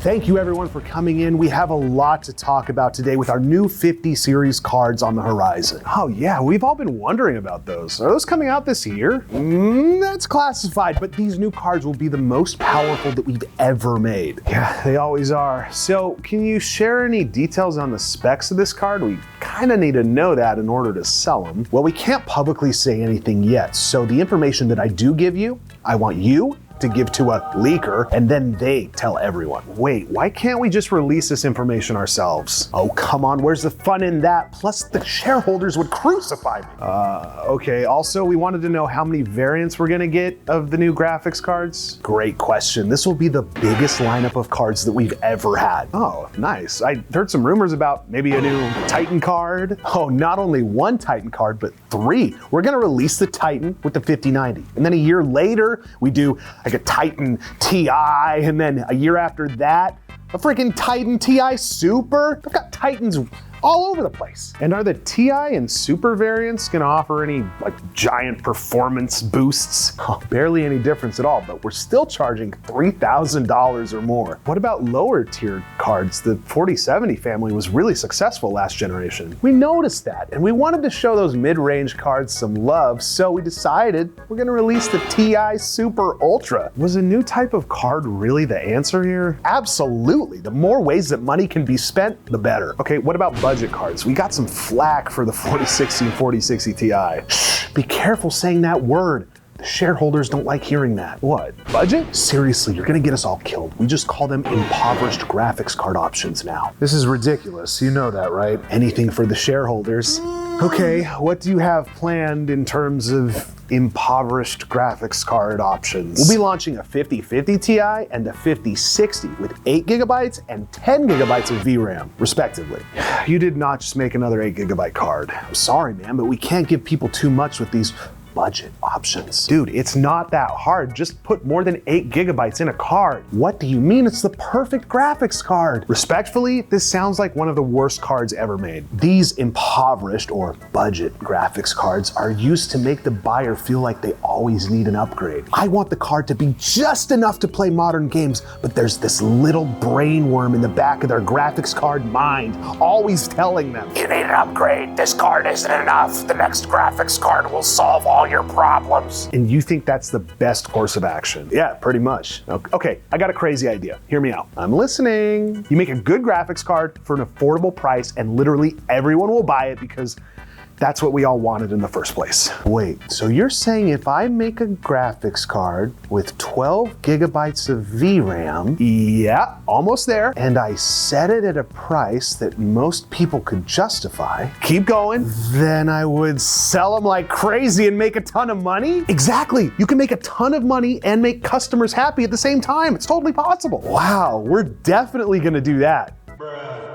Thank you everyone for coming in. We have a lot to talk about today with our new 50 series cards on the horizon. Oh yeah, we've all been wondering about those. Are those coming out this year? That's classified, but these new cards will be the most powerful that we've ever made. Yeah, they always are. So can you share any details on the specs of this card? We kind of need to know that in order to sell them. Well, we can't publicly say anything yet, so the information that I do give you, I want you to give to a leaker, and then they tell everyone. Wait, why can't we just release this information ourselves? Oh, come on, where's the fun in that? Plus, the shareholders would crucify me. Okay, also, we wanted to know how many variants we're gonna get of the new graphics cards. Great question. This will be the biggest lineup of cards that we've ever had. Oh, nice. I heard some rumors about maybe a new Titan card. Oh, not only one Titan card, but 3. We're gonna release the Titan with the 5090. And then a year later, we do like a Titan TI, and then a year after that, a freaking Titan TI Super. I've got Titans all over the place. And are the TI and Super variants gonna offer any like giant performance boosts? Oh, barely any difference at all, but we're still charging $3,000 or more. What about lower tier cards? The 4070 family was really successful last generation. We noticed that, and we wanted to show those mid-range cards some love, so we decided we're gonna release the TI Super Ultra. Was a new type of card really the answer here? Absolutely. The more ways that money can be spent, the better. Okay, what about budget cards? We got some flack for the 4060 and 4060 Ti. Shh, be careful saying that word. The shareholders don't like hearing that. What, budget? Seriously, you're gonna get us all killed. We just call them impoverished graphics card options now. This is ridiculous, you know that, right? Anything for the shareholders. Okay, what do you have planned in terms of impoverished graphics card options? We'll be launching a 5050 Ti and a 5060 with 8 gigabytes and 10 gigabytes of VRAM, respectively. You did not just make another 8 gigabyte card. I'm sorry, man, but we can't give people too much with these budget options. Dude, it's not that hard. Just put more than 8 gigabytes in a card. What do you mean? It's the perfect graphics card. Respectfully, this sounds like one of the worst cards ever made. These impoverished or budget graphics cards are used to make the buyer feel like they always need an upgrade. I want the card to be just enough to play modern games, but there's this little brain worm in the back of their graphics card mind, always telling them, you need an upgrade. This card isn't enough. The next graphics card will solve all your problems. And you think that's the best course of action? Yeah, pretty much. Okay, I got a crazy idea. Hear me out. I'm listening. You make a good graphics card for an affordable price and literally everyone will buy it because that's what we all wanted in the first place. Wait, so you're saying if I make a graphics card with 12 gigabytes of VRAM, yeah, almost there, and I set it at a price that most people could justify, keep going, then I would sell them like crazy and make a ton of money? Exactly, you can make a ton of money and make customers happy at the same time. It's totally possible. Wow, we're definitely gonna do that. Bruh.